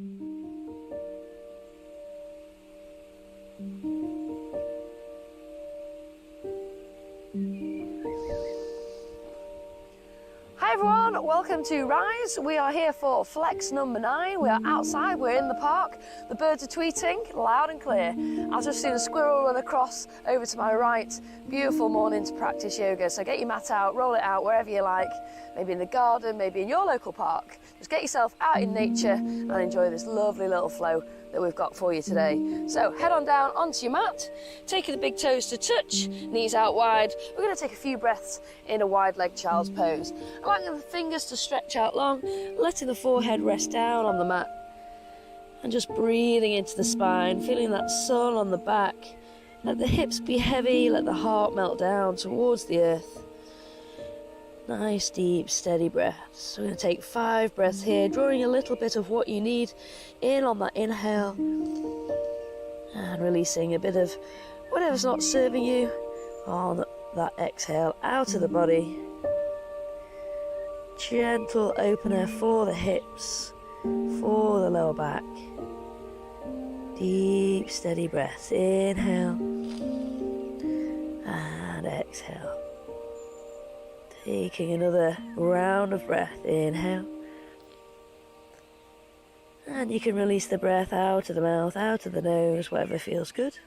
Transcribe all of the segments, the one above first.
Hi everyone, welcome to Rise. We are here for flex number 9. We are outside, we're in the park. The birds are tweeting loud and clear. I've just seen a squirrel run across over to my right. Beautiful morning to practice yoga. So get your mat out, roll it out wherever you like. Maybe in the garden, maybe in your local park. Just get yourself out in nature and enjoy this lovely little flow that we've got for you today. So head on down onto your mat, taking the big toes to touch, knees out wide. We're going to take a few breaths in a wide leg child's pose. Allowing the fingers to stretch out long, letting the forehead rest down on the mat. And just breathing into the spine, feeling that sun on the back. Let the hips be heavy, let the heart melt down towards the earth. Nice, deep, steady breaths. So we're going to take 5 breaths here, drawing a little bit of what you need in on that inhale. And releasing a bit of whatever's not serving you on that exhale out of the body. Gentle opener for the hips, for the lower back. Deep, steady breaths. Inhale and exhale. Taking another round of breath. Inhale. And you can release the breath out of the mouth, out of the nose, whatever feels good.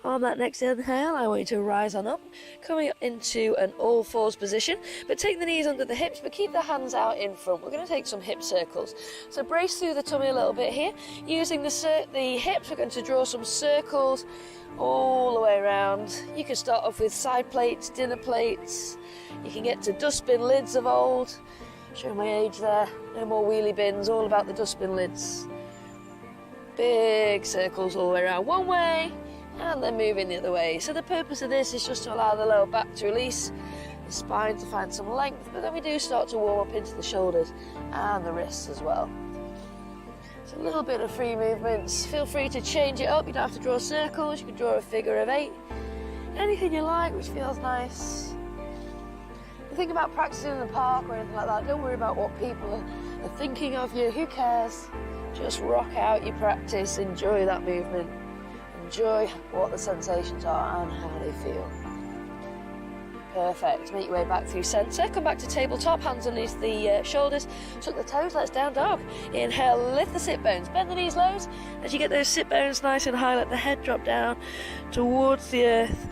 On that next inhale, I want you to rise on up, coming into an all fours position, but take the knees under the hips, but keep the hands out in front. We're going to take some hip circles. So brace through the tummy a little bit here. Using the hips, we're going to draw some circles all the way around. You can start off with side plates, dinner plates. You can get to dustbin lids of old. Showing my age there. No more wheelie bins, all about the dustbin lids. Big circles all the way around one way, and then moving the other way. So the purpose of this is just to allow the lower back to release, the spine to find some length, but then we do start to warm up into the shoulders and the wrists as well. So a little bit of free movements. Feel free to change it up. You don't have to draw circles, you can draw a figure of 8. Anything you like, which feels nice. If you think about practicing in the park or anything like that, don't worry about what people are thinking of you. Who cares? Just rock out your practice, enjoy that movement. Enjoy what the sensations are and how they feel. Perfect. Make your way back through centre. Come back to tabletop, hands underneath the shoulders. Tuck the toes, let's down dog. Inhale, lift the sit bones. Bend the knees lows. As you get those sit bones nice and high, let the head drop down towards the earth.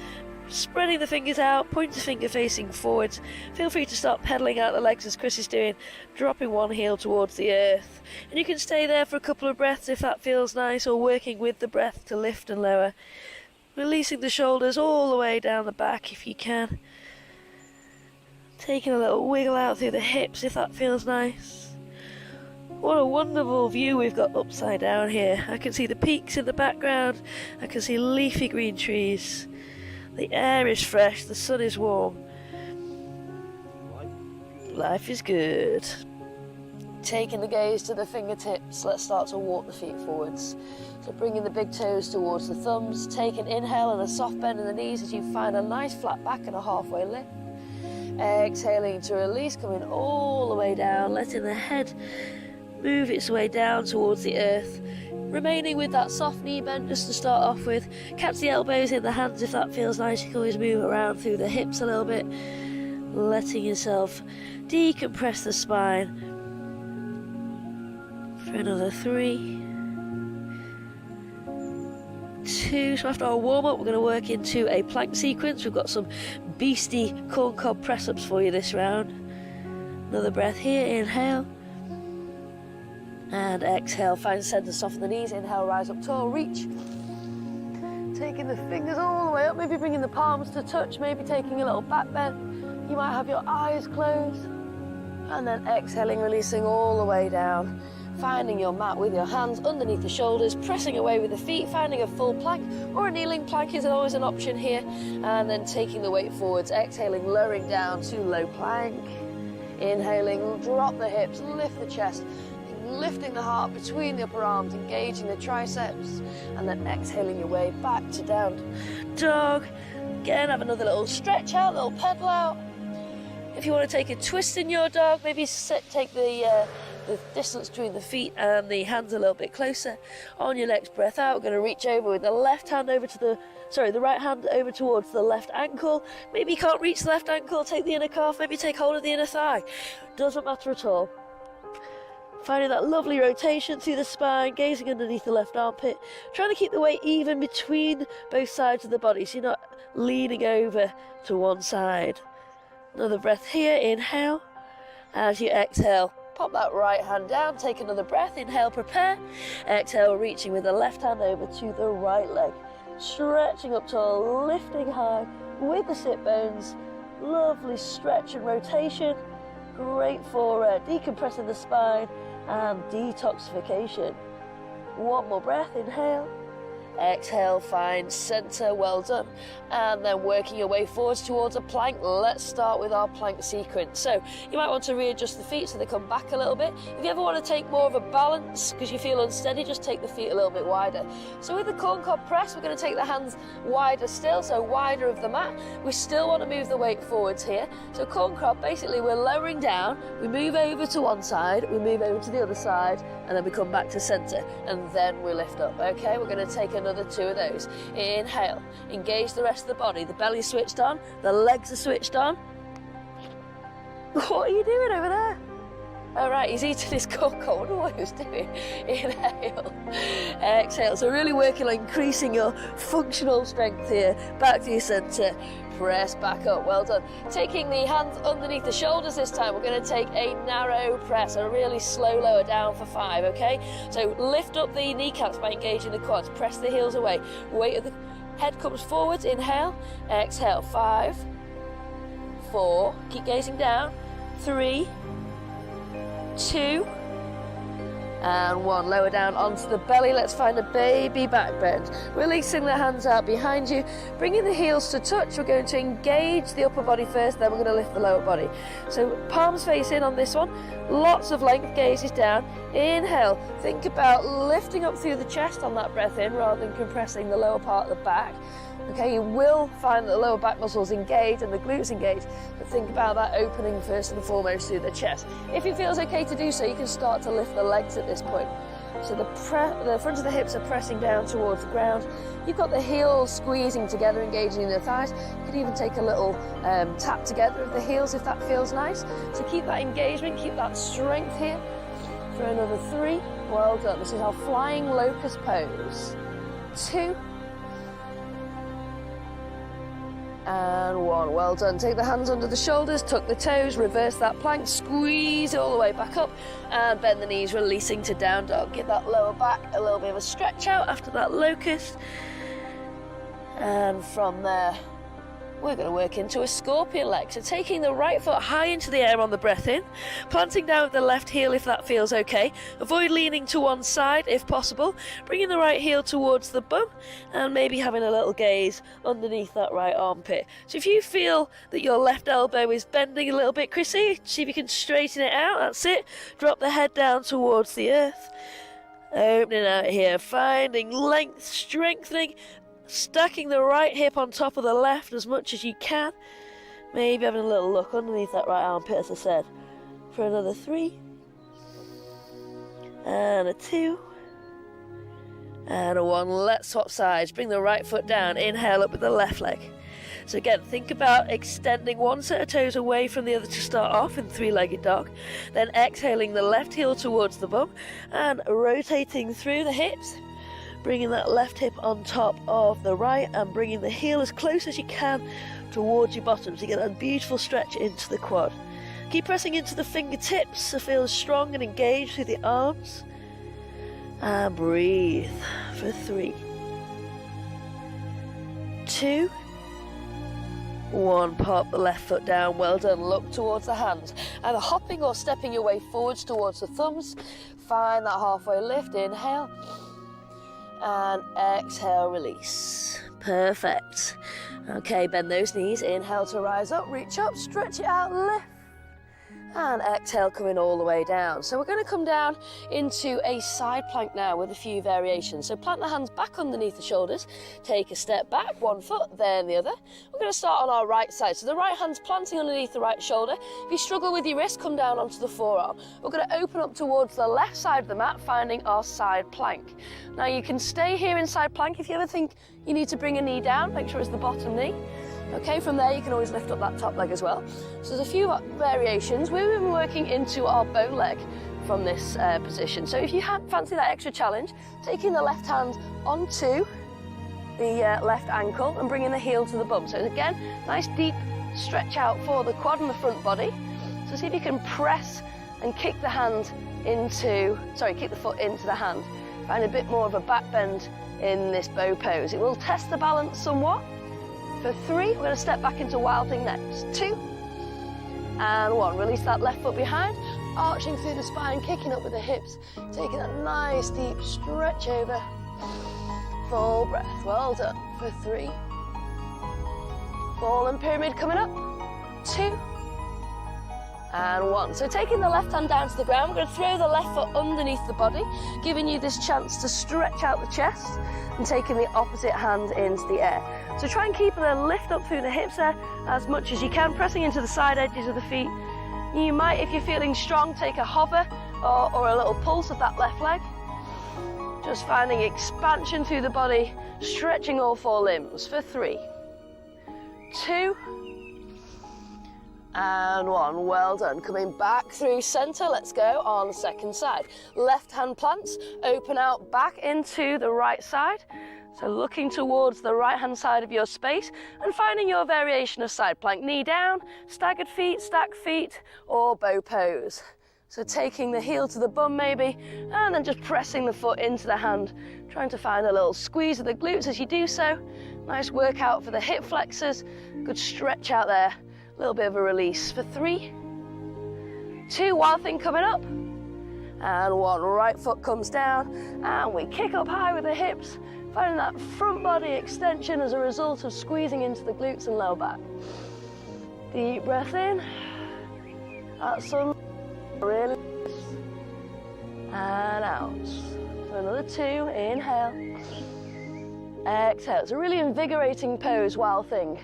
Spreading the fingers out, pointer finger facing forwards. Feel free to start pedaling out the legs as Chris is doing, dropping one heel towards the earth. And you can stay there for a couple of breaths if that feels nice, or working with the breath to lift and lower. Releasing the shoulders all the way down the back if you can. Taking a little wiggle out through the hips if that feels nice. What a wonderful view we've got upside down here. I can see the peaks in the background. I can see leafy green trees. The air is fresh, the sun is warm. Life is good. Taking the gaze to the fingertips, let's start to walk the feet forwards. So bringing the big toes towards the thumbs, take an inhale and a soft bend in the knees as you find a nice flat back and a halfway lift. Exhaling to release, coming all the way down, letting the head move its way down towards the earth. Remaining with that soft knee bend just to start off with. Catch the elbows in the hands if that feels nice. You can always move around through the hips a little bit. Letting yourself decompress the spine. For another 3, 2. So after our warm up, we're going to work into a plank sequence. We've got some beastie corncob press ups for you this round. Another breath here. Inhale. And exhale, find centre, soften the knees. Inhale, rise up tall, reach. Taking the fingers all the way up, maybe bringing the palms to touch, maybe taking a little back bend. You might have your eyes closed. And then exhaling, releasing all the way down. Finding your mat with your hands underneath the shoulders, pressing away with the feet, finding a full plank or a kneeling plank is always an option here. And then taking the weight forwards, exhaling, lowering down to low plank. Inhaling, drop the hips, lift the chest. Lifting the heart between the upper arms, engaging the triceps, and then exhaling your way back to down dog. Again, have another little stretch out, little pedal out. If you want to take a twist in your dog, maybe take the the distance between the feet and the hands a little bit closer. On your next breath out, we're going to reach over with the left hand over to the right hand over towards the left ankle. Maybe you can't reach the left ankle, take the inner calf, maybe take hold of the inner thigh. Doesn't matter at all. Finding that lovely rotation through the spine, gazing underneath the left armpit, trying to keep the weight even between both sides of the body so you're not leaning over to one side. Another breath here, inhale. As you exhale, pop that right hand down, take another breath, inhale, prepare. Exhale, reaching with the left hand over to the right leg. Stretching up tall, lifting high with the sit bones. Lovely stretch and rotation. Great for decompressing the spine and detoxification. One more breath, inhale. Exhale, find center, well done. And then working your way forwards towards a plank. Let's start with our plank sequence. So you might want to readjust the feet so they come back a little bit. If you ever want to take more of a balance because you feel unsteady, just take the feet a little bit wider. So with the corn cob press, we're going to take the hands wider still, so wider of the mat. We still want to move the weight forwards here. So corn cob, basically we're lowering down, we move over to one side, we move over to the other side, and then we come back to center, and then we lift up. Okay, we're going to take another 2 of those. Inhale, engage the rest of the body. The belly's switched on, the legs are switched on. What are you doing over there? All right, he's eating his cocoa. I wonder what he was doing. Inhale, exhale. So really working on increasing your functional strength here. Back to your center. Press back up, well done. Taking the hands underneath the shoulders this time, we're going to take a narrow press, a really slow lower down for 5, okay? So lift up the kneecaps by engaging the quads, press the heels away, weight of the head comes forwards, inhale, exhale, 5, 4, keep gazing down, 3, 2, and 1. Lower down onto the belly. Let's find a baby back bend. Releasing the hands out behind you, bringing the heels to touch. We're going to engage the upper body first, then we're going to lift the lower body. So palms face in on this one, lots of length, gazes down. Inhale, think about lifting up through the chest on that breath in rather than compressing the lower part of the back. Okay, you will find that the lower back muscles engage and the glutes engage, but think about that opening first and foremost through the chest. If it feels okay to do so, you can start to lift the legs at this point. So the front of the hips are pressing down towards the ground. You've got the heels squeezing together, engaging in the thighs. You can even take a little tap together of the heels if that feels nice. So keep that engagement, keep that strength here. For another 3, well done. This is our flying locust pose. 2, and 1, well done. Take the hands under the shoulders, tuck the toes, reverse that plank, squeeze all the way back up, and bend the knees, releasing to down dog. Give that lower back a little bit of a stretch out after that locust. And from there, we're going to work into a scorpion leg. So taking the right foot high into the air on the breath in, planting down with the left heel if that feels okay. Avoid leaning to one side if possible. Bringing the right heel towards the bum and maybe having a little gaze underneath that right armpit. So if you feel that your left elbow is bending a little bit, Chrissy, see if you can straighten it out. That's it. Drop the head down towards the earth. Opening out here, finding length, strengthening. Stacking the right hip on top of the left as much as you can. Maybe having a little look underneath that right armpit, as I said. For another 3. And a 2. And a 1. Let's swap sides. Bring the right foot down. Inhale up with the left leg. So again, think about extending one set of toes away from the other to start off in 3-legged dog. Then exhaling the left heel towards the bum and rotating through the hips. Bringing that left hip on top of the right and bringing the heel as close as you can towards your bottom to get that beautiful stretch into the quad. Keep pressing into the fingertips to feel strong and engaged through the arms. And breathe for 3, 2, 1. Pop the left foot down. Well done. Look towards the hands. Either hopping or stepping your way forwards towards the thumbs. Find that halfway lift. Inhale. And exhale, release. Perfect. Okay, bend those knees. Inhale to rise up, reach up, stretch it out, lift. And exhale, coming all the way down. So we're going to come down into a side plank now with a few variations. So plant the hands back underneath the shoulders, take a step back, one foot, then the other. We're going to start on our right side. So the right hand's planting underneath the right shoulder. If you struggle with your wrist, come down onto the forearm. We're going to open up towards the left side of the mat, finding our side plank. Now you can stay here in side plank. If you ever think you need to bring a knee down, make sure it's the bottom knee. Okay, from there you can always lift up that top leg as well. So there's a few variations. We've been working into our bow leg from this position. So if you fancy that extra challenge, taking the left hand onto the left ankle and bringing the heel to the bum. So again, nice deep stretch out for the quad and the front body. So see if you can press and kick the foot into the hand. Find a bit more of a back bend in this bow pose. It will test the balance somewhat. For 3, we're going to step back into Wild Thing next. 2, and 1. Release that left foot behind, arching through the spine, kicking up with the hips, taking a nice deep stretch over. Full breath, well done. For 3. Fallen pyramid coming up. 2, and 1. So taking the left hand down to the ground, we're going to throw the left foot underneath the body, giving you this chance to stretch out the chest and taking the opposite hand into the air. So try and keep a lift up through the hips there as much as you can, pressing into the side edges of the feet. You might, if you're feeling strong, take a hover or a little pulse of that left leg. Just finding expansion through the body, stretching all 4 limbs. For 3, 2, and 1. Well done. Coming back through center. Let's go on the second side. Left hand plants, open out back into the right side. So looking towards the right hand side of your space and finding your variation of side plank. Knee down, staggered feet, stacked feet, or bow pose. So taking the heel to the bum maybe, and then just pressing the foot into the hand, trying to find a little squeeze of the glutes as you do so. Nice workout for the hip flexors. Good stretch out there. A little bit of a release. For 3, 2, Wild Thing coming up, and 1. Right foot comes down, and we kick up high with the hips, finding that front body extension as a result of squeezing into the glutes and lower back. Deep breath in. That's some really, and out. For another 2, inhale. Exhale. It's a really invigorating pose, Wild Thing.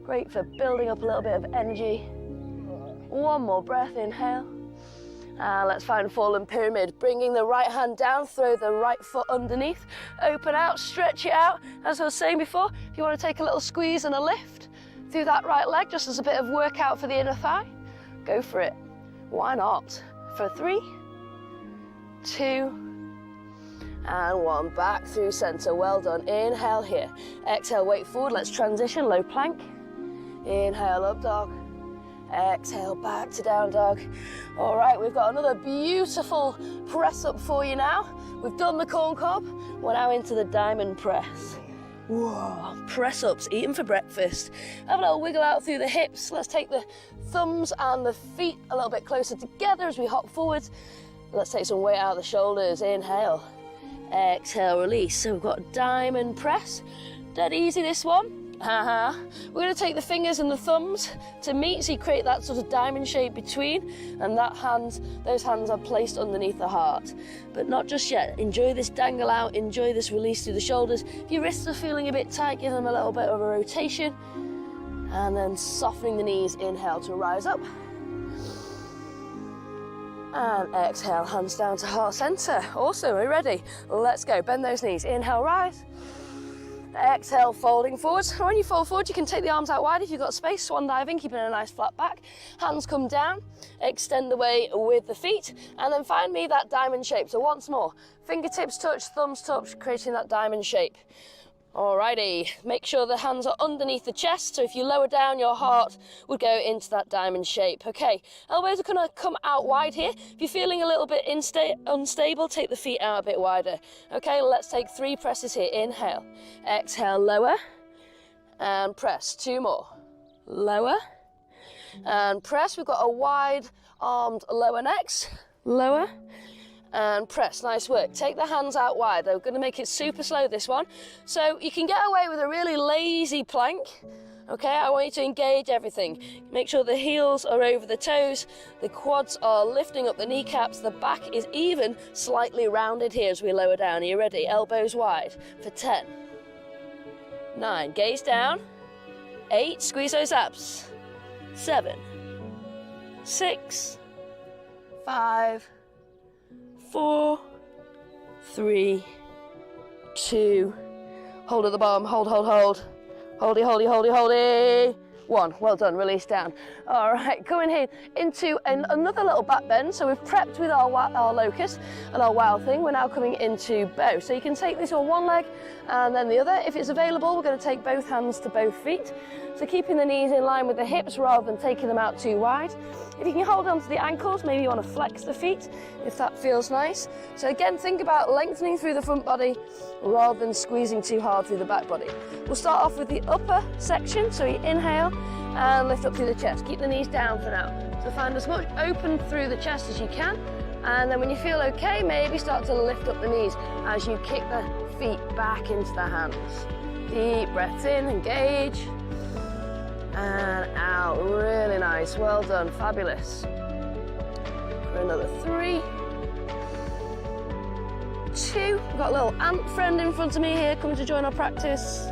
Great for building up a little bit of energy. 1 more breath, inhale. And let's find Fallen Pyramid. Bringing the right hand down, throw the right foot underneath, open out, stretch it out. As I was saying before, if you want to take a little squeeze and a lift through that right leg, just as a bit of workout for the inner thigh, go for it. Why not? For 3, 2, and 1. Back through center. Well done. Inhale here. Exhale, weight forward. Let's transition, low plank. Inhale, up dog. Exhale, back to down dog. All right, we've got another beautiful press up for you now. We've done the corn cob. We're now into the diamond press. Whoa, press ups, eating for breakfast. Have a little wiggle out through the hips. Let's take the thumbs and the feet a little bit closer together as we hop forwards. Let's take some weight out of the shoulders. Inhale, exhale, release. So we've got diamond press. Dead easy this one. We're going to take the fingers and the thumbs to meet, so you create that sort of diamond shape between, and those hands are placed underneath the heart. But not just yet. Enjoy this dangle out, enjoy this release through the shoulders. If your wrists are feeling a bit tight, give them a little bit of a rotation, and then softening the knees. Inhale to rise up, and exhale, hands down to heart center. Awesome, we're ready. Let's go. Bend those knees. Inhale, rise. Exhale, folding forwards. When you fold forward, you can take the arms out wide if you've got space. Swan diving, keeping a nice flat back. Hands come down, extend away with the feet, and then find me that diamond shape. So once more, fingertips touch, thumbs touch, creating that diamond shape. Alrighty, make sure the hands are underneath the chest, so if you lower down, your heart would go into that diamond shape. Okay, elbows are gonna come out wide here. If you're feeling a little bit unstable, take the feet out a bit wider. Okay, let's take 3 presses here. Inhale, exhale, lower, and press. 2 more. Lower, and press. We've got a wide-armed lower next. Lower, and press. Nice work. Take the hands out wide. We're going to make it super slow, this one. So you can get away with a really lazy plank, Okay, I want you to engage everything. Make sure the heels are over the toes, the quads are lifting up the kneecaps, the back is even slightly rounded here as we lower down. Are you ready? Elbows wide for 10, 9, gaze down, 8, squeeze those abs, 7, 6, 5, 4, 3, 2, hold at the bottom, hold. Holdy. 1, well done, release down. All right, coming here into another little back bend. So we've prepped with our locust and our wild thing. We're now coming into bow. So you can take this on one leg and then the other. If it's available, we're going to take both hands to both feet. So keeping the knees in line with the hips rather than taking them out too wide. If you can hold on to the ankles, maybe you want to flex the feet if that feels nice. So again, think about lengthening through the front body rather than squeezing too hard through the back body. We'll start off with the upper section. So you inhale and lift up through the chest. Keep the knees down for now. So find as much open through the chest as you can. And then when you feel okay, maybe start to lift up the knees as you kick the feet back into the hands. Deep breaths in, engage. And out, really nice, well done, fabulous. For another 3, 2, we've got a little ant friend in front of me here coming to join our practice.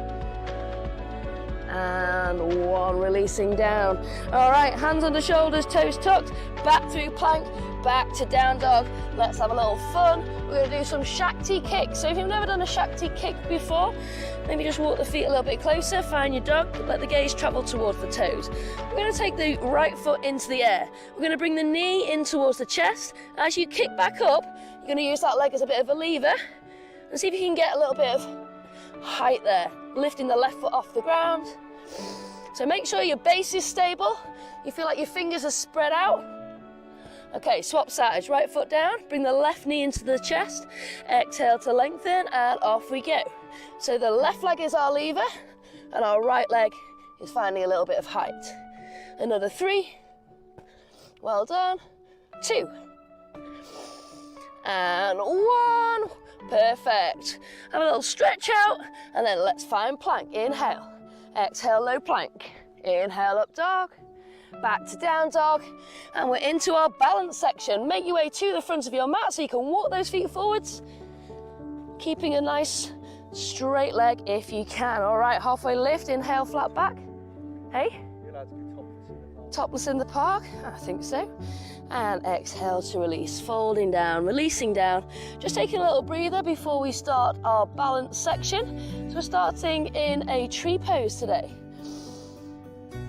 And 1, releasing down. All right, hands under shoulders, toes tucked, back through plank, back to down dog. Let's have a little fun. We're gonna do some Shakti kicks. So if you've never done a Shakti kick before, maybe just walk the feet a little bit closer, find your dog, let the gaze travel towards the toes. We're gonna take the right foot into the air. We're gonna bring the knee in towards the chest. As you kick back up, you're gonna use that leg as a bit of a lever and see if you can get a little bit of height there, lifting the left foot off the ground. So make sure your base is stable. You feel like your fingers are spread out. Okay, swap sides, right foot down, bring the left knee into the chest, exhale to lengthen, and off we go. So the left leg is our lever, and our right leg is finding a little bit of height. Another 3, well done, 2, and 1, perfect. Have a little stretch out, and then let's find plank. Inhale, exhale, low plank, inhale, up dog, back to down dog, and we're into our balance section. Make your way to the front of your mat so you can walk those feet forwards, keeping a nice straight leg if you can. All right, halfway lift, inhale, flat back. Hey? You're allowed to be topless in the park. Topless in the park? I think so. And exhale to release, folding down, releasing down. Just taking a little breather before we start our balance section. So we're starting in a tree pose today.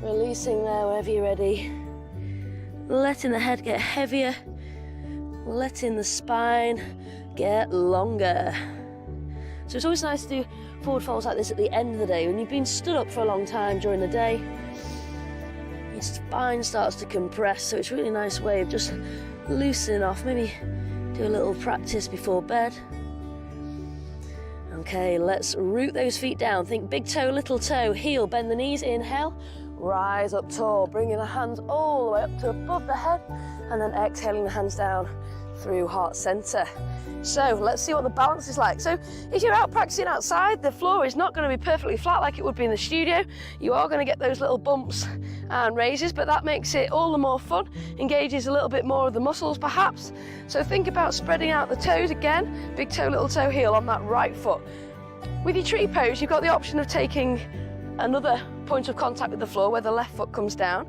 Releasing there whenever you're ready. Letting the head get heavier. Letting the spine get longer. So it's always nice to do forward folds like this at the end of the day when you've been stood up for a long time during the day. Your spine starts to compress, so it's a really nice way of just loosening off. Maybe do a little practice before bed. Okay, let's root those feet down. Think big toe, little toe, heel, bend the knees, inhale. Rise up tall, bringing the hands all the way up to above the head, and then exhaling the hands down through heart center. So let's see what the balance is like. So if you're out practicing outside, the floor is not going to be perfectly flat like it would be in the studio. You are going to get those little bumps and raises, but that makes it all the more fun, engages a little bit more of the muscles perhaps. So think about spreading out the toes again, big toe, little toe, heel on that right foot. With your tree pose, you've got the option of taking another point of contact with the floor where the left foot comes down.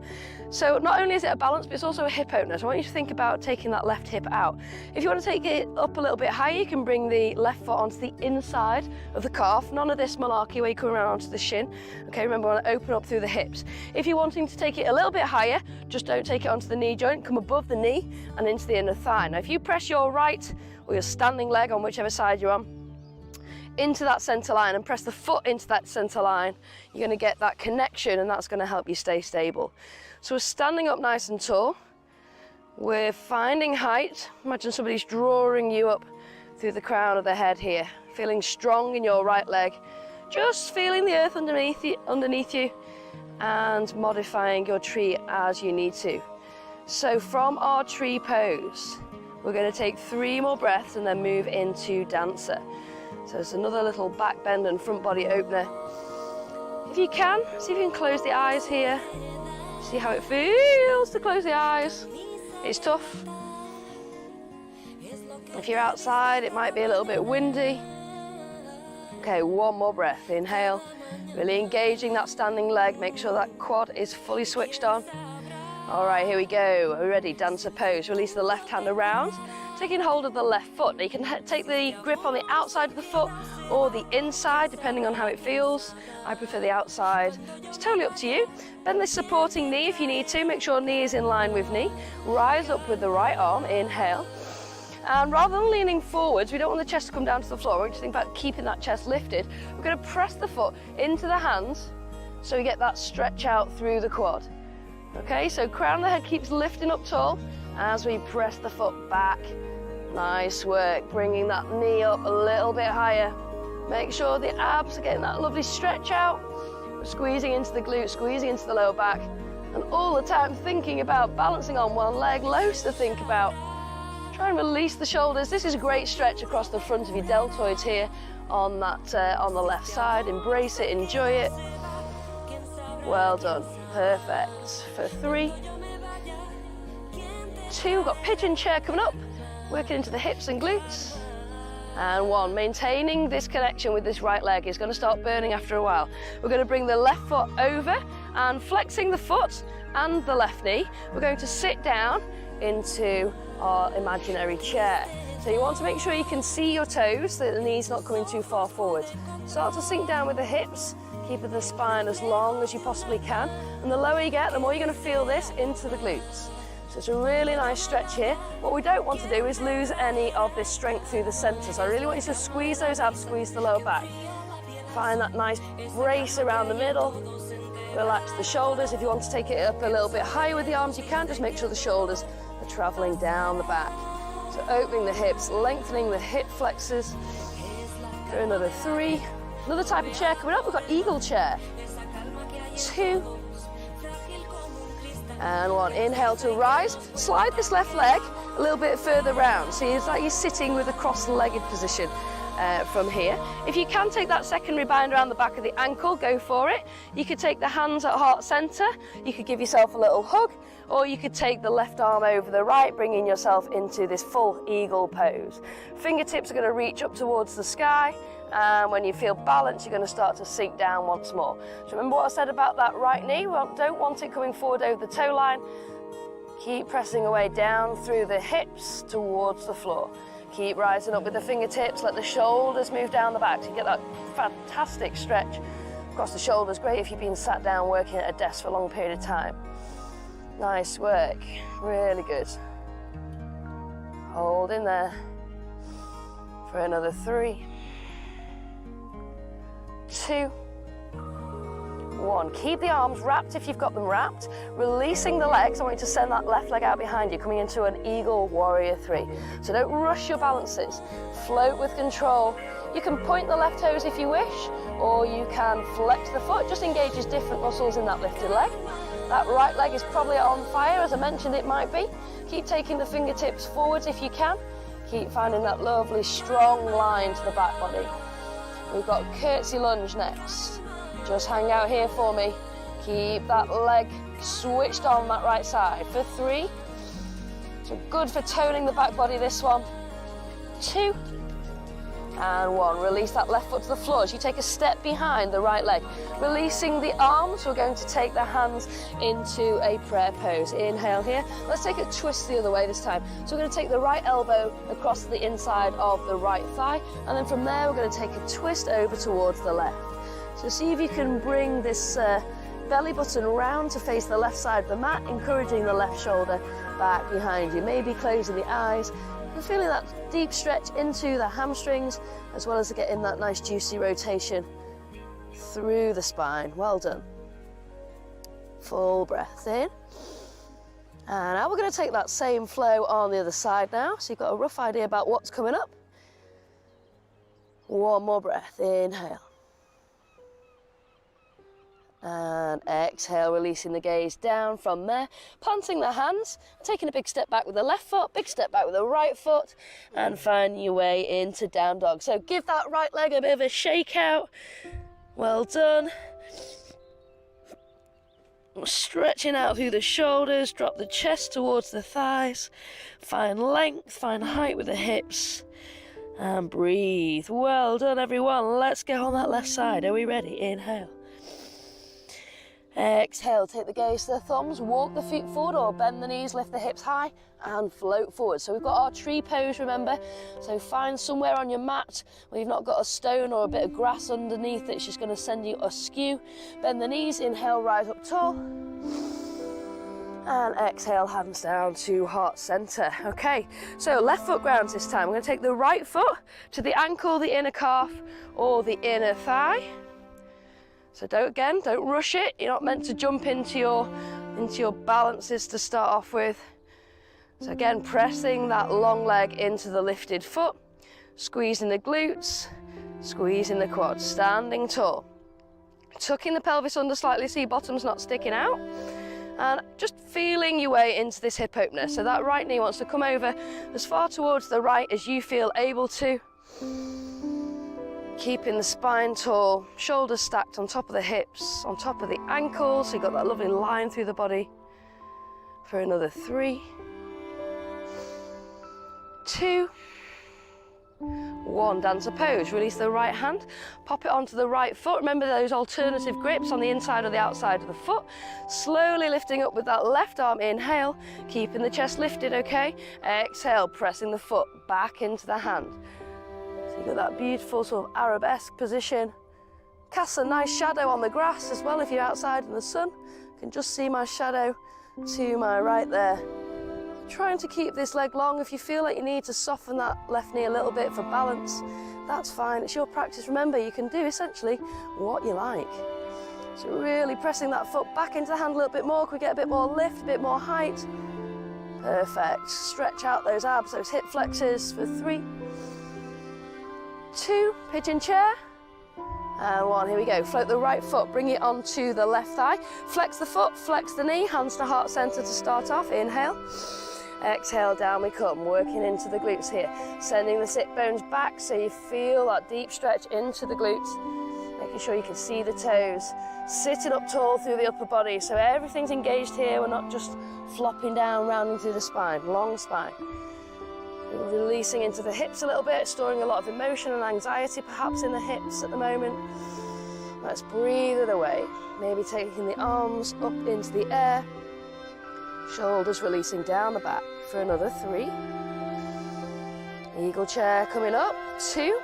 So not only is it a balance, but it's also a hip opener. So I want you to think about taking that left hip out. If you want to take it up a little bit higher, you can bring the left foot onto the inside of the calf. None of this malarkey where you come around onto the shin. Okay, remember, we want to open up through the hips. If you're wanting to take it a little bit higher, just don't take it onto the knee joint, come above the knee and into the inner thigh. Now if you press your right or your standing leg on whichever side you're on, into that center line and press the foot into that center line, you're going to get that connection and that's going to help you stay stable. So we're standing up nice and tall. We're finding height. Imagine somebody's drawing you up through the crown of the head here. Feeling strong in your right leg. Just feeling the earth underneath you and modifying your tree as you need to. So from our tree pose, we're going to take 3 more breaths and then move into dancer. So it's another little back bend and front body opener. If you can, see if you can close the eyes here. See how it feels to close the eyes. It's tough. If you're outside, it might be a little bit windy. Okay, one more breath. Inhale, really engaging that standing leg. Make sure that quad is fully switched on. All right, here we go. Are we ready? Dancer pose. Release the left hand around, taking hold of the left foot. Now you can take the grip on the outside of the foot or the inside, depending on how it feels. I prefer the outside. It's totally up to you. Bend the supporting knee if you need to. Make sure knee is in line with knee. Rise up with the right arm. Inhale. And rather than leaning forwards, we don't want the chest to come down to the floor. We're just think about keeping that chest lifted. We're going to press the foot into the hands so we get that stretch out through the quad. Okay, so crown of the head keeps lifting up tall as we press the foot back. Nice work, bringing that knee up a little bit higher. Make sure the abs are getting that lovely stretch out. We're squeezing into the glutes, squeezing into the lower back, and all the time thinking about balancing on one leg, loads to think about. Try and release the shoulders. This is a great stretch across the front of your deltoids here on that on the left side. Embrace it, enjoy it. Well done. Perfect. For 3, 2, we've got pigeon chair coming up, working into the hips and glutes. And 1, maintaining this connection with this right leg is going to start burning after a while. We're going to bring the left foot over and flexing the foot and the left knee, we're going to sit down into our imaginary chair. So you want to make sure you can see your toes, so that the knee's not coming too far forward. Start to sink down with the hips, keeping the spine as long as you possibly can. And the lower you get, the more you're going to feel this into the glutes. So it's a really nice stretch here. What we don't want to do is lose any of this strength through the center. So I really want you to squeeze those abs, squeeze the lower back. Find that nice brace around the middle. Relax the shoulders. If you want to take it up a little bit higher with the arms, you can. Just make sure the shoulders are traveling down the back. So opening the hips, lengthening the hip flexors. For another 3. Another type of chair coming up. We've got eagle chair. 2. And 1. Inhale to rise. Slide this left leg a little bit further round. So it's like you're sitting with a cross-legged position from here. If you can take that secondary bind around the back of the ankle, go for it. You could take the hands at heart center. You could give yourself a little hug, or you could take the left arm over the right, bringing yourself into this full eagle pose. Fingertips are going to reach up towards the sky, and when you feel balanced, you're going to start to sink down once more. So remember what I said about that right knee? Well, don't want it coming forward over the toe line. Keep pressing away down through the hips towards the floor. Keep rising up with the fingertips, let the shoulders move down the back so you get that fantastic stretch across the shoulders. Great if you've been sat down working at a desk for a long period of time. Nice work, really good. Hold in there for another 3, 2, 1. Keep the arms wrapped if you've got them wrapped. Releasing the legs, I want you to send that left leg out behind you, coming into an eagle warrior 3. So don't rush your balances. Float with control. You can point the left toes if you wish, or you can flex the foot. Just engages different muscles in that lifted leg. That right leg is probably on fire, as I mentioned it might be. Keep taking the fingertips forwards if you can. Keep finding that lovely strong line to the back body. We've got curtsy lunge next. Just hang out here for me. Keep that leg switched on that right side for 3. So good for toning the back body, this one. 2. And 1. Release that left foot to the floor as you take a step behind the right leg. Releasing the arms, we're going to take the hands into a prayer pose. Inhale here. Let's take a twist the other way this time. So we're going to take the right elbow across the inside of the right thigh, and then from there we're going to take a twist over towards the left. So see if you can bring this belly button round to face the left side of the mat, encouraging the left shoulder back behind you. Maybe closing the eyes and feeling that deep stretch into the hamstrings, as well as getting that nice juicy rotation through the spine. Well done. Full breath in. And now we're going to take that same flow on the other side now, so you've got a rough idea about what's coming up. 1 more breath. Inhale. And exhale, releasing the gaze down from there. Planting the hands, taking a big step back with the left foot, big step back with the right foot, and find your way into down dog. So give that right leg a bit of a shake out. Well done. Stretching out through the shoulders, drop the chest towards the thighs. Find length, find height with the hips. And breathe. Well done, everyone. Let's go on that left side. Are we ready? Inhale. Exhale, take the gaze to the thumbs, walk the feet forward or bend the knees, lift the hips high and float forward. So we've got our tree pose, remember? So find somewhere on your mat where you've not got a stone or a bit of grass underneath that's just going to send you askew. Bend the knees, inhale, rise up tall. And exhale, hands down to heart center. Okay, so left foot grounds this time. We're going to take the right foot to the ankle, the inner calf or the inner thigh. So don't rush it. You're not meant to jump into your balances to start off with. So again, pressing that long leg into the lifted foot, squeezing the glutes, squeezing the quads, standing tall. Tucking the pelvis under slightly so your bottom's not sticking out. And just feeling your way into this hip opener. So that right knee wants to come over as far towards the right as you feel able to. Keeping the spine tall, shoulders stacked on top of the hips, on top of the ankles, so you've got that lovely line through the body. For another 3, 2, 1. Dancer pose. Release the right hand, pop it onto the right foot. Remember those alternative grips on the inside or the outside of the foot. Slowly lifting up with that left arm, inhale, keeping the chest lifted, okay? Exhale, pressing the foot back into the hand. So you've got that beautiful sort of arabesque position. Cast a nice shadow on the grass as well if you're outside in the sun. You can just see my shadow to my right there. Trying to keep this leg long. If you feel like you need to soften that left knee a little bit for balance, that's fine. It's your practice. Remember, you can do essentially what you like. So really pressing that foot back into the hand a little bit more. Can we get a bit more lift, a bit more height? Perfect. Stretch out those abs, those hip flexors for 3, 2, pigeon chair, and 1. Here we go. Float the right foot, bring it onto the left thigh. Flex the foot, flex the knee, hands to heart center to start off. Inhale. Exhale, down we come, working into the glutes here. Sending the sit bones back so you feel that deep stretch into the glutes. Making sure you can see the toes. Sitting up tall through the upper body, so everything's engaged here. We're not just flopping down, rounding through the spine, long spine. Releasing into the hips a little bit, storing a lot of emotion and anxiety perhaps in the hips at the moment. Let's breathe it away. Maybe taking the arms up into the air. Shoulders releasing down the back for another 3. Eagle chair coming up, 2.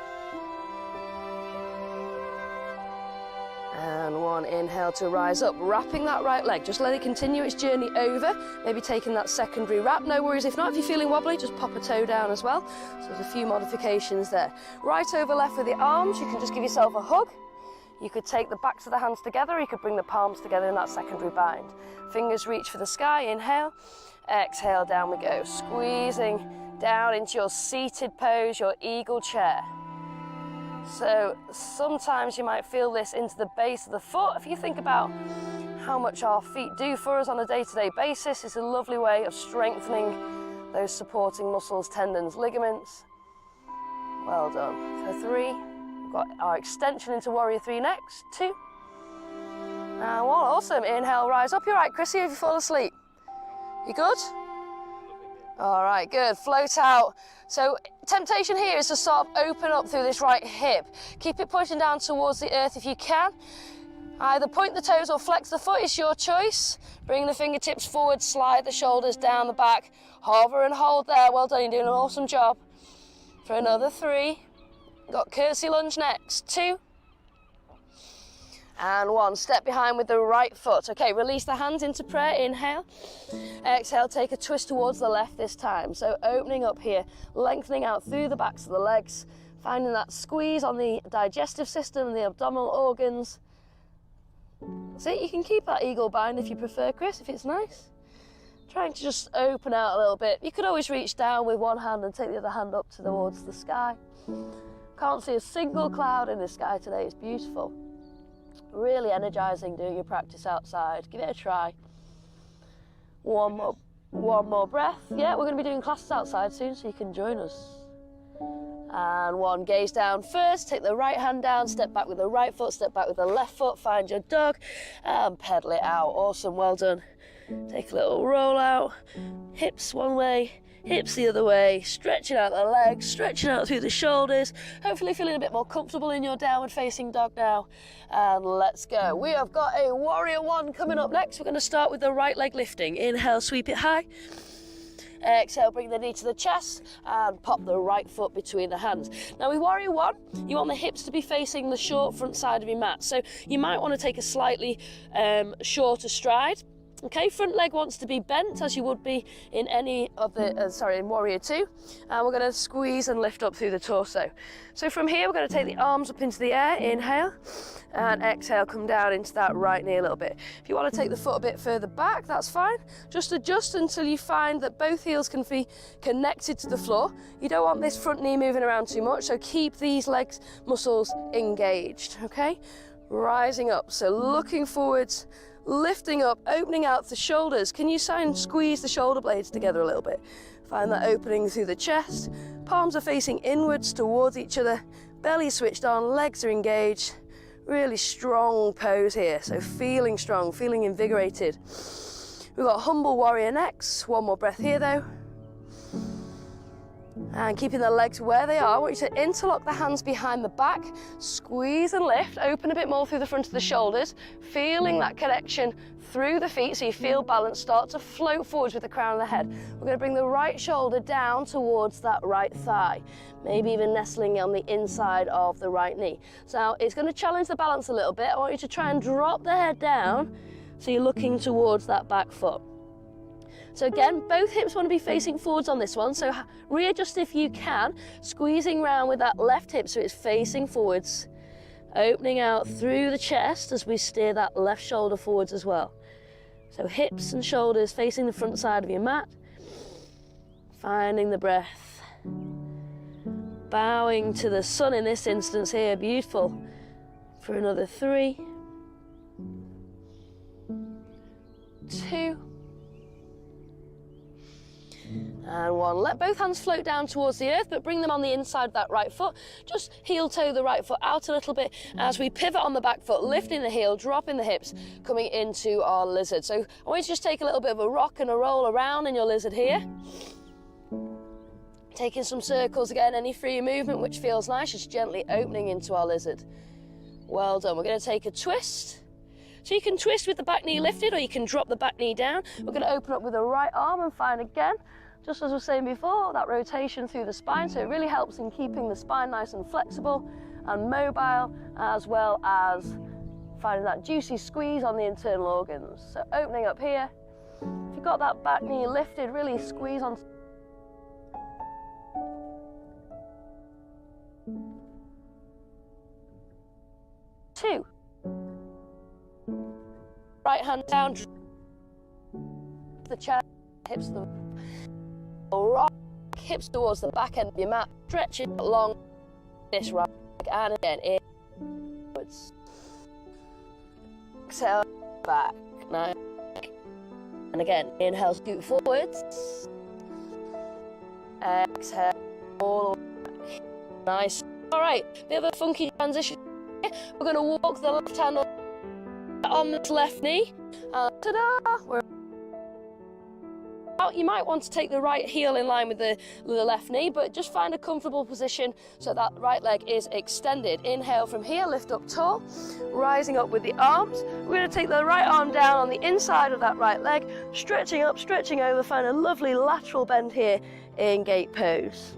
And 1. Inhale to rise up, wrapping that right leg. Just let it continue its journey over. Maybe taking that secondary wrap. No worries if not. If you're feeling wobbly, just pop a toe down as well. So there's a few modifications there. Right over left with the arms. You can just give yourself a hug. You could take the backs of the hands together, or you could bring the palms together in that secondary bind. Fingers reach for the sky, inhale. Exhale, down we go. Squeezing down into your seated pose, your eagle chair. So sometimes you might feel this into the base of the foot. If you think about how much our feet do for us on a day-to-day basis, it's a lovely way of strengthening those supporting muscles, tendons, ligaments. Well done. For 3. Got our extension into warrior 3 next. 2. And 1. Awesome. Inhale, rise up. You're right, Chrissy, if you fall asleep. You good? All right, good. Float out. So temptation here is to sort of open up through this right hip. Keep it pushing down towards the earth if you can. Either point the toes or flex the foot, it's your choice. Bring the fingertips forward, slide the shoulders down the back. Hover and hold there. Well done, you're doing an awesome job. For another 3. Got curtsy lunge next. 2. And 1. Step behind with the right foot. Okay, release the hands into prayer. Inhale. Exhale, take a twist towards the left this time. So opening up here, lengthening out through the backs of the legs, finding that squeeze on the digestive system and the abdominal organs. See, you can keep that eagle bind if you prefer, Chris, if it's nice. Trying to just open out a little bit. You could always reach down with one hand and take the other hand up towards the sky. Can't see a single cloud in the sky today. It's beautiful. Really energizing doing your practice outside. Give it a try. One more breath. Yeah, we're going to be doing classes outside soon, so you can join us. And one, gaze down first, take the right hand down, step back with the right foot, step back with the left foot, find your dog, and pedal it out. Awesome, well done. Take a little roll out, hips one way, hips the other way, stretching out the legs, stretching out through the shoulders, hopefully feeling a bit more comfortable in your downward facing dog now. And let's go. We have got a warrior one coming up next. We're going to start with the right leg lifting. Inhale, sweep it high. Exhale, bring the knee to the chest and pop the right foot between the hands. Now with warrior one, you want the hips to be facing the short front side of your mat. So you might want to take a slightly shorter stride. Okay, front leg wants to be bent as you would be in any of the, in warrior two. And we're going to squeeze and lift up through the torso. So from here, we're going to take the arms up into the air, inhale, and exhale, come down into that right knee a little bit. If you want to take the foot a bit further back, that's fine. Just adjust until you find that both heels can be connected to the floor. You don't want this front knee moving around too much, so keep these legs muscles engaged, okay? Rising up, so looking forwards, lifting up, opening out the shoulders. Can you squeeze the shoulder blades together a little bit? Find that opening through the chest. Palms are facing inwards towards each other. Belly switched on, legs are engaged. Really strong pose here. So feeling strong, feeling invigorated. We've got humble warrior next. One more breath here though. And keeping the legs where they are, I want you to interlock the hands behind the back, squeeze and lift, open a bit more through the front of the shoulders, feeling that connection through the feet so you feel balance, start to float forwards with the crown of the head. We're going to bring the right shoulder down towards that right thigh, maybe even nestling on the inside of the right knee. So now it's going to challenge the balance a little bit. I want you to try and drop the head down so you're looking towards that back foot. So again, both hips want to be facing forwards on this one, so readjust if you can, squeezing round with that left hip so it's facing forwards, opening out through the chest as we steer that left shoulder forwards as well. So hips and shoulders facing the front side of your mat, finding the breath, bowing to the sun in this instance here, beautiful, for another 3, 2, and 1. Let both hands float down towards the earth, but bring them on the inside of that right foot. Just heel toe the right foot out a little bit as we pivot on the back foot, lifting the heel, dropping the hips, coming into our lizard. So I want you to just take a little bit of a rock and a roll around in your lizard here. Taking some circles again, any free movement which feels nice, just gently opening into our lizard. Well done. We're going to take a twist. So you can twist with the back knee lifted, or you can drop the back knee down. We're going to open up with the right arm and find again, just as I was saying before, that rotation through the spine. So it really helps in keeping the spine nice and flexible and mobile, as well as finding that juicy squeeze on the internal organs. So opening up here. If you've got that back knee lifted, really squeeze on. 2. Right hand down, the chest, hips to the right, hips towards the back end of your mat, stretch it along this right leg, and again inwards. Exhale, back, now, and again, inhale, scoot forwards. Exhale, all the way back. Nice. All right, bit of a funky transition here. We're going to walk the left hand on this left knee. Ta-da! You might want to take the right heel in line with the left knee, but just find a comfortable position so that right leg is extended. Inhale from here, lift up tall, rising up with the arms. We're going to take the right arm down on the inside of that right leg, stretching up, stretching over, find a lovely lateral bend here in gate pose.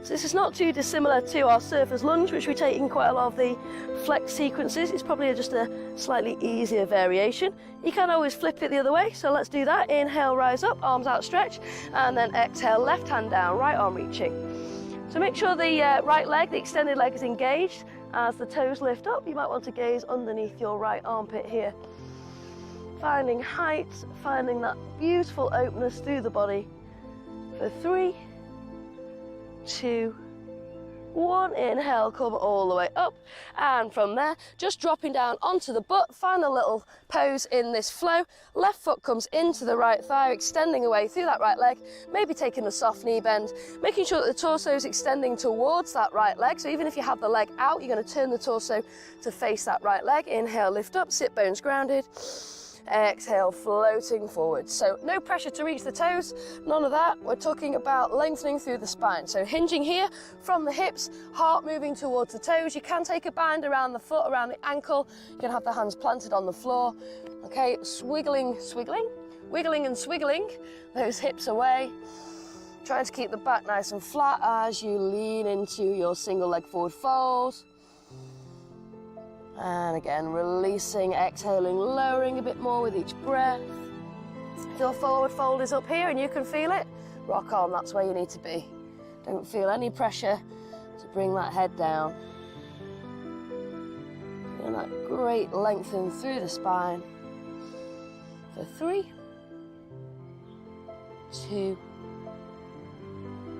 So this is not too dissimilar to our surfer's lunge, which we take in quite a lot of the flex sequences. It's probably just a slightly easier variation. You can always flip it the other way, so let's do that. Inhale, rise up, arms outstretched, and then exhale, left hand down, right arm reaching. So make sure the right leg, the extended leg, is engaged. As the toes lift up, you might want to gaze underneath your right armpit here. Finding height, finding that beautiful openness through the body for 3, 2, One inhale, come all the way up, and from there, just dropping down onto the butt, find a little pose in this flow. Left foot comes into the right thigh, extending away through that right leg, maybe taking a soft knee bend, making sure that the torso is extending towards that right leg. So even if you have the leg out, you're going to turn the torso to face that right leg. Inhale, lift up, sit bones grounded. Exhale, floating forward. So no pressure to reach the toes, none of that. We're talking about lengthening through the spine. So hinging here from the hips, heart moving towards the toes. You can take a bind around the foot, around the ankle. You can have the hands planted on the floor. Okay, wiggling and swiggling those hips away. Trying to keep the back nice and flat as you lean into your single leg forward fold. And again, releasing, exhaling, lowering a bit more with each breath. If your forward fold is up here and you can feel it, rock on, that's where you need to be. Don't feel any pressure to bring that head down. Feeling that great lengthen through the spine. For 3, 2,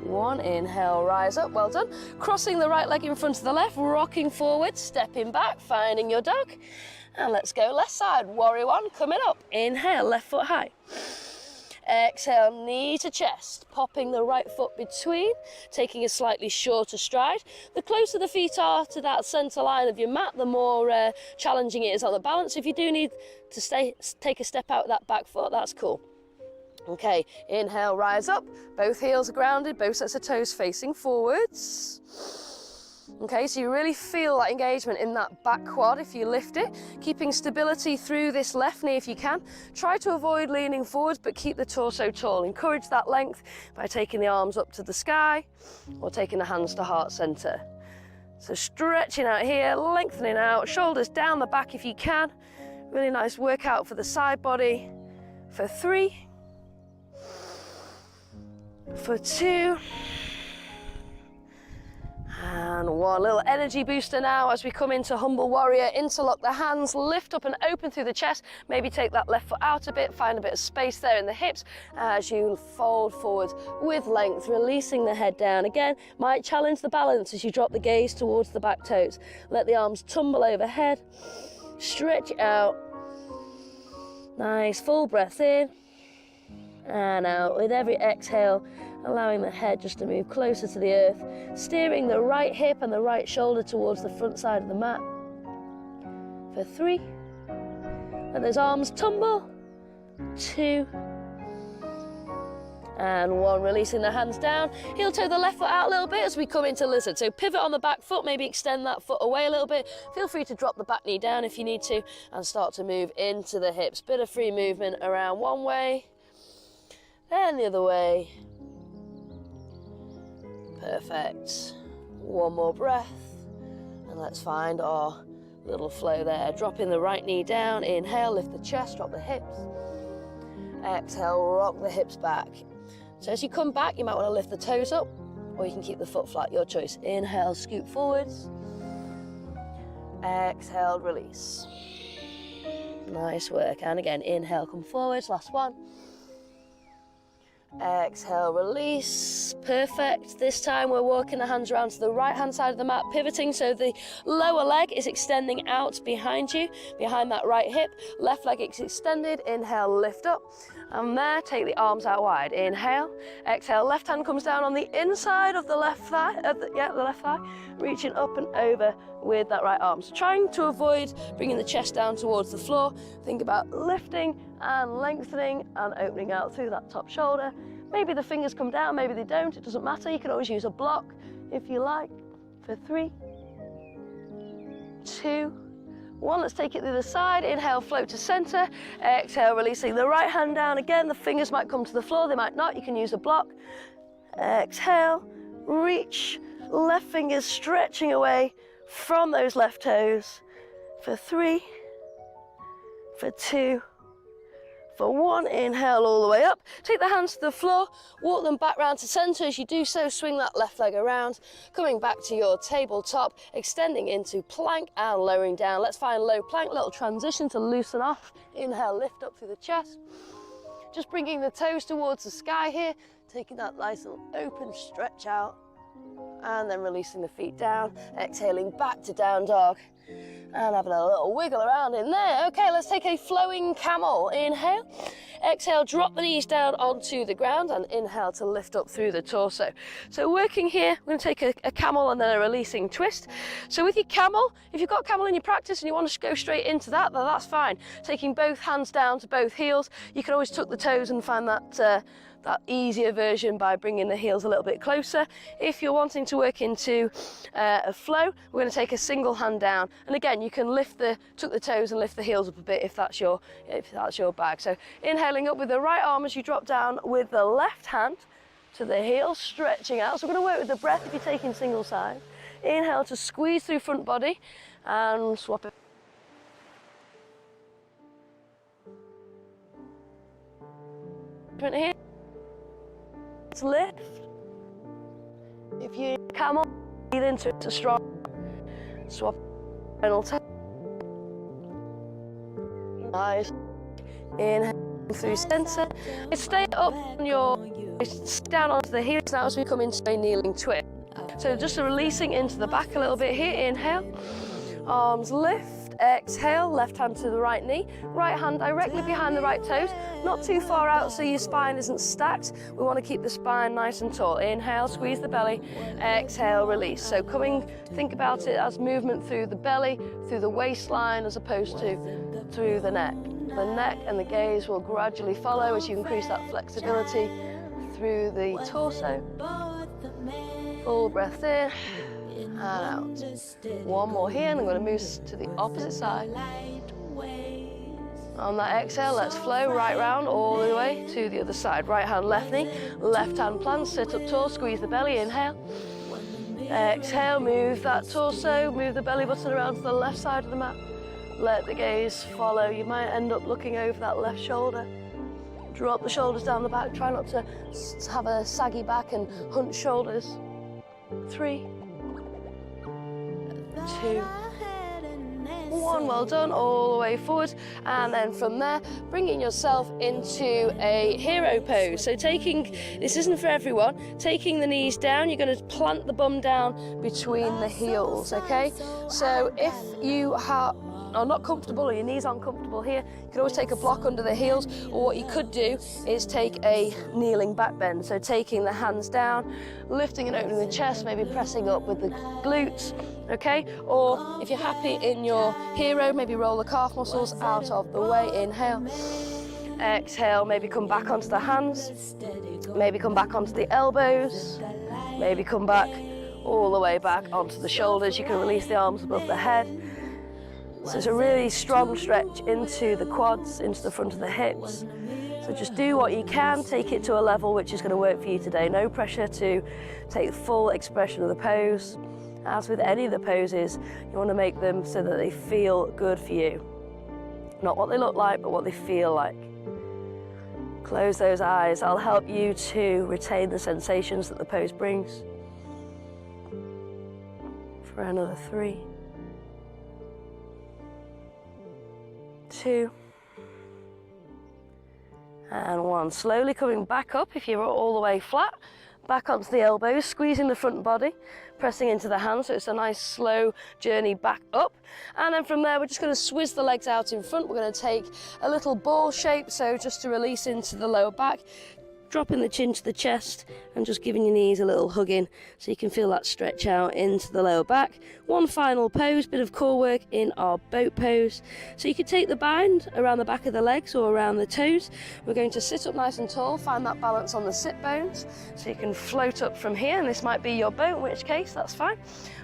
1, inhale, rise up, well done. Crossing the right leg in front of the left, rocking forward, stepping back, finding your dog. And let's go left side, warrior 1, coming up. Inhale, left foot high. Exhale, knee to chest, popping the right foot between, taking a slightly shorter stride. The closer the feet are to that center line of your mat, the more challenging it is on the balance. If you do need to take a step out with that back foot, that's cool. Okay, inhale, rise up, both heels are grounded, both sets of toes facing forwards. Okay, so you really feel that engagement in that back quad if you lift it, keeping stability through this left knee if you can. Try to avoid leaning forwards, but keep the torso tall. Encourage that length by taking the arms up to the sky or taking the hands to heart center. So stretching out here, lengthening out, shoulders down the back if you can. Really nice workout for the side body. For 3, for 2, and 1. Little energy booster now as we come into humble warrior. Interlock the hands, lift up and open through the chest. Maybe take that left foot out a bit, find a bit of space there in the hips as you fold forward with length, releasing the head down. Again, might challenge the balance as you drop the gaze towards the back toes. Let the arms tumble overhead, stretch it out. Nice, full breath in and out. With every exhale, allowing the head just to move closer to the earth, steering the right hip and the right shoulder towards the front side of the mat. For 3, let those arms tumble. 2, and 1. Releasing the hands down. Heel toe the left foot out a little bit as we come into lizard. So pivot on the back foot, maybe extend that foot away a little bit. Feel free to drop the back knee down if you need to and start to move into the hips. Bit of free movement around one way and the other way. Perfect. One more breath and let's find our little flow there. Dropping the right knee down. Inhale, lift the chest, drop the hips. Exhale, rock the hips back. So as you come back, you might want to lift the toes up or you can keep the foot flat, your choice. Inhale, scoot forwards. Exhale, release. Nice work. And again, inhale, come forwards. Last one. Exhale, release. Perfect. This time we're walking the hands around to the right hand side of the mat, pivoting so the lower leg is extending out behind you, behind that right hip. Left leg is extended. Inhale, lift up. And there, take the arms out wide. Inhale. Exhale, left hand comes down on the inside of the left thigh, the left thigh, reaching up and over with that right arm. So trying to avoid bringing the chest down towards the floor. Think about lifting and lengthening and opening out through that top shoulder. Maybe the fingers come down, maybe they don't, it doesn't matter. You can always use a block if you like. For 3, 2, 1, let's take it to the side. Inhale, float to center. Exhale, releasing the right hand down again. The fingers might come to the floor, they might not. You can use a block. Exhale, reach. Left fingers stretching away from those left toes. For 3, for 2, for 1, inhale all the way up. Take the hands to the floor, walk them back round to center. As you do so, swing that left leg around, coming back to your tabletop, extending into plank and lowering down. Let's find low plank, little transition to loosen off. Inhale, lift up through the chest. Just bringing the toes towards the sky here, taking that nice little open stretch out. And then releasing the feet down, exhaling back to down dog. And having a little wiggle around in there. Okay, let's take a flowing camel. Inhale. Exhale, drop the knees down onto the ground and inhale to lift up through the torso. So working here, we're going to take a camel and then a releasing twist. So with your camel, if you've got camel in your practice and you want to go straight into that, then that's fine. Taking both hands down to both heels, you can always tuck the toes and find that easier version by bringing the heels a little bit closer. If you're wanting to work into a flow, we're going to take a single hand down, and again you can tuck the toes and lift the heels up a bit if that's your bag. So inhaling up with the right arm as you drop down with the left hand to the heel, stretching out. So we're going to work with the breath if you're taking single side. Inhale to squeeze through front body and swap it. Here. Lift. If you camel, breathe into it to strong. Swap final toe. Nice. Inhale through center. Stay up on your down onto the heels now as we come into a kneeling twist. So just releasing into the back a little bit here. Inhale. Arms lift. Exhale, left hand to the right knee, right hand directly behind the right toes, not too far out so your spine isn't stacked. We want to keep the spine nice and tall. Inhale, squeeze the belly, exhale, release. So think about it as movement through the belly, through the waistline as opposed to through the neck. The neck and the gaze will gradually follow as you increase that flexibility through the torso. Full breath in. And out. One more here, and I'm going to move to the opposite side. On that exhale, let's flow right round all the way to the other side. Right hand, left knee, left hand plant, sit up tall, squeeze the belly, inhale. Exhale, move that torso, move the belly button around to the left side of the mat. Let the gaze follow. You might end up looking over that left shoulder. Drop the shoulders down the back, try not to have a saggy back and hunch shoulders. 3, 2, 1, well done, all the way forward, and then from there bringing yourself into a hero pose. So this isn't for everyone, taking the knees down, you're going to plant the bum down between the heels, okay? So if you are not comfortable or your knees aren't comfortable here, you can always take a block under the heels, or what you could do is take a kneeling back bend. So taking the hands down, lifting and opening the chest, maybe pressing up with the glutes, okay? Or if you're happy in your hero, maybe roll the calf muscles out of the way. Inhale, exhale, maybe come back onto the hands, maybe come back onto the elbows, maybe come back all the way back onto the shoulders. You can release the arms above the head. So it's a really strong stretch into the quads, into the front of the hips. So just do what you can, take it to a level which is going to work for you today. No pressure to take full expression of the pose. As with any of the poses, you want to make them so that they feel good for you. Not what they look like, but what they feel like. Close those eyes. I'll help you to retain the sensations that the pose brings. For another 3, 2, and 1. Slowly coming back up if you're all the way flat, back onto the elbows, squeezing the front body, pressing into the hands, so it's a nice slow journey back up. And then from there we're just going to swizz the legs out in front. We're going to take a little ball shape, so just to release into the lower back, dropping the chin to the chest and just giving your knees a little hug in so you can feel that stretch out into the lower back. One final pose, bit of core work in our boat pose. So you can take the bind around the back of the legs or around the toes. We're going to sit up nice and tall, find that balance on the sit bones. So you can float up from here, and this might be your boat, in which case that's fine.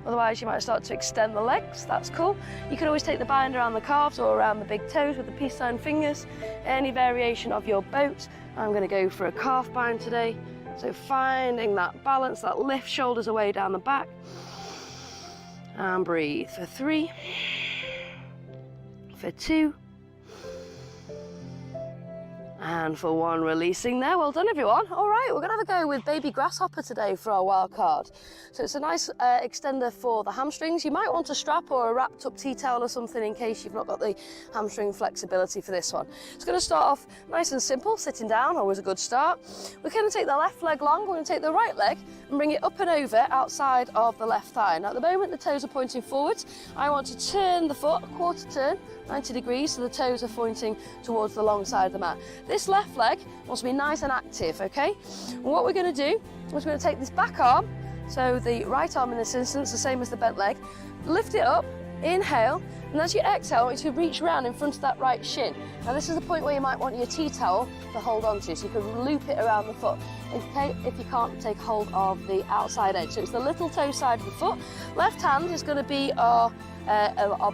Otherwise you might start to extend the legs, that's cool. You can always take the bind around the calves or around the big toes with the peace sign fingers. Any variation of your boat. I'm going to go for a calf bind today. So finding that balance, that lift, shoulders away down the back. And breathe for 3, for 2, and for 1, releasing there. Well done, everyone. All right, we're going to have a go with baby grasshopper today for our wild card. So it's a nice extender for the hamstrings. You might want a strap or a wrapped up tea towel or something in case you've not got the hamstring flexibility for this one. It's going to start off nice and simple, sitting down, always a good start. We're going to take the left leg long, we're going to take the right leg, and bring it up and over outside of the left thigh. Now at the moment the toes are pointing forwards. I want to turn the foot, a quarter turn, 90 degrees, so the toes are pointing towards the long side of the mat. This left leg wants to be nice and active, okay? And what we're going to do is we're going to take this back arm, so the right arm in this instance, the same as the bent leg, lift it up, inhale, and as you exhale, I want you to reach around in front of that right shin. Now this is the point where you might want your tea towel to hold on to, so you can loop it around the foot if you can't take hold of the outside edge. So it's the little toe side of the foot. Left hand is going to be our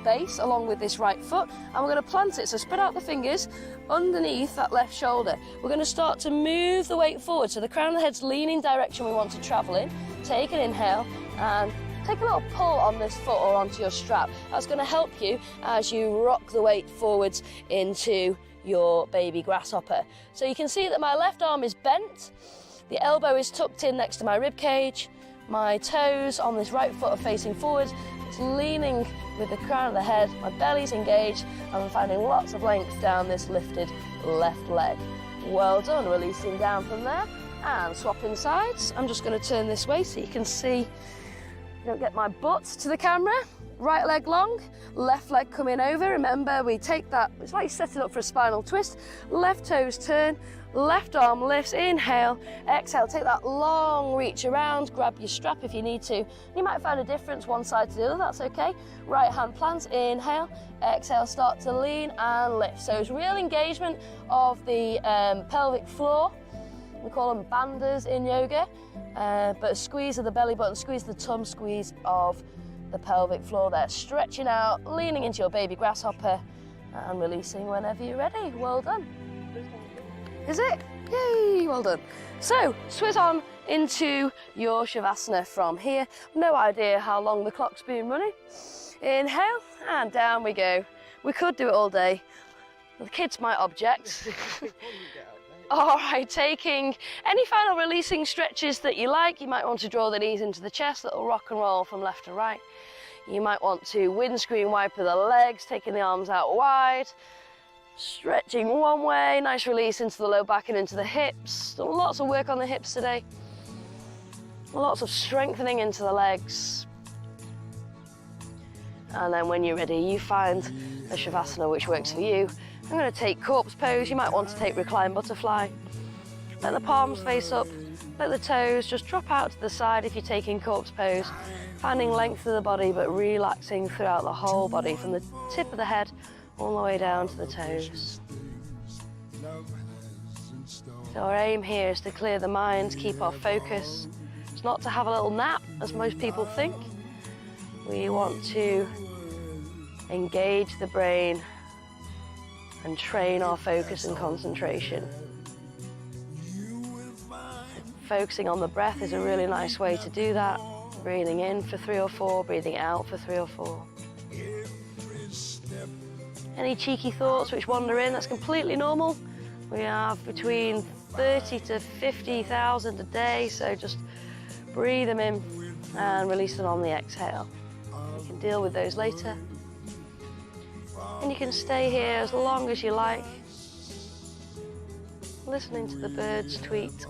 base along with this right foot, and we're going to plant it, so spread out the fingers underneath that left shoulder. We're going to start to move the weight forward, so the crown of the head's leaning direction we want to travel in. Take an inhale and take a little pull on this foot or onto your strap. That's going to help you as you rock the weight forwards into your baby grasshopper. So you can see that my left arm is bent, the elbow is tucked in next to my rib cage, my toes on this right foot are facing forward, it's leaning with the crown of the head, my belly's engaged, and I'm finding lots of length down this lifted left leg. Well done, releasing down from there and swapping sides. I'm just going to turn this way so you can see. Don't get my butt to the camera. Right leg long, left leg coming over. Remember, we take that, it's like setting up for a spinal twist. Left toes turn, left arm lifts, inhale, exhale, take that long reach around, grab your strap if you need to. You might find a difference one side to the other, that's okay. Right hand plants, inhale, exhale, start to lean and lift. So it's real engagement of the pelvic floor. We call them bandhas in yoga, but a squeeze of the belly button, squeeze the tum, squeeze of the pelvic floor there. Stretching out, leaning into your baby grasshopper and releasing whenever you're ready. Well done. Is it? Yay, well done. So, switch on into your Shavasana from here. No idea how long the clock's been running. Inhale, and down we go. We could do it all day. The kids might object. All right, taking any final releasing stretches that you like. You might want to draw the knees into the chest, little rock and roll from left to right. You might want to windscreen wiper the legs, taking the arms out wide, stretching one way, nice release into the low back and into the hips. Done lots of work on the hips today. Lots of strengthening into the legs. And then when you're ready, you find a Shavasana which works for you. I'm going to take corpse pose. You might want to take recline butterfly. Let the palms face up, let the toes just drop out to the side if you're taking corpse pose. Finding length of the body but relaxing throughout the whole body from the tip of the head all the way down to the toes. So our aim here is to clear the mind, keep our focus. It's not to have a little nap as most people think. We want to engage the brain and train our focus and concentration. Focusing on the breath is a really nice way to do that. Breathing in for 3 or 4, breathing out for 3 or 4. Any cheeky thoughts which wander in, that's completely normal. We have between 30 to 50,000 a day, so just breathe them in and release them on the exhale. You can deal with those later. And you can stay here as long as you like, listening to the birds tweet.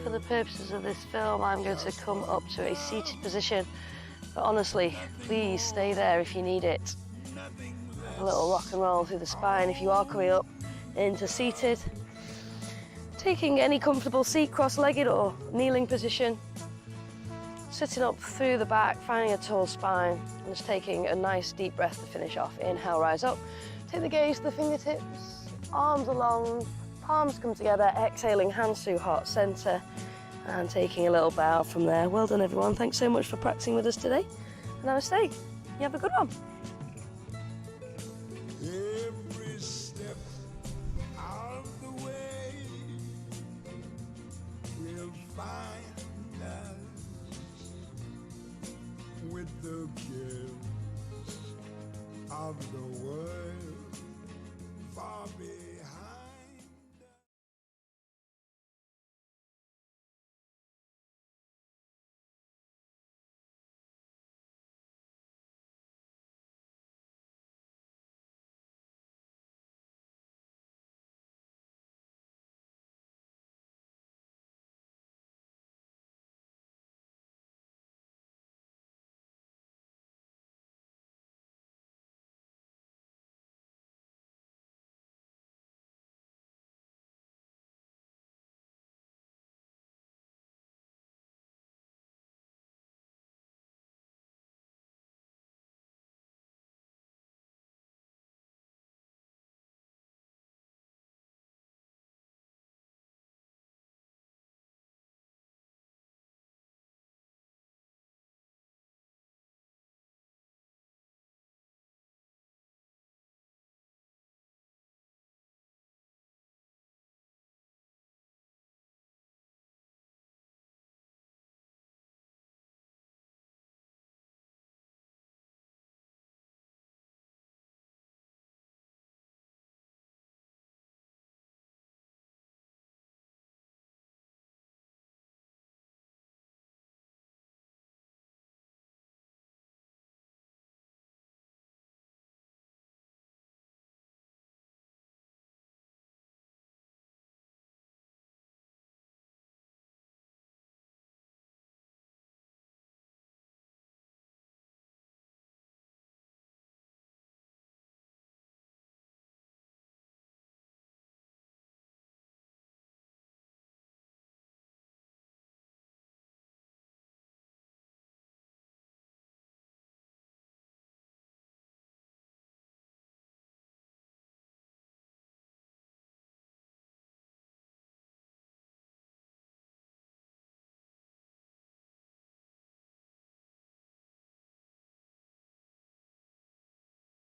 For the purposes of this film, I'm going to come up to a seated position, but honestly, please stay there if you need it. A little rock and roll through the spine if you are coming up into seated. Taking any comfortable seat, cross-legged or kneeling position. Sitting up through the back, finding a tall spine, and just taking a nice deep breath to finish off. Inhale, rise up. Take the gaze to the fingertips, arms along, palms come together, exhaling, hands to heart center, and taking a little bow from there. Well done, everyone. Thanks so much for practicing with us today. And namaste. You have a good one. Every step of the way will find us with the kiss of the world far beyond.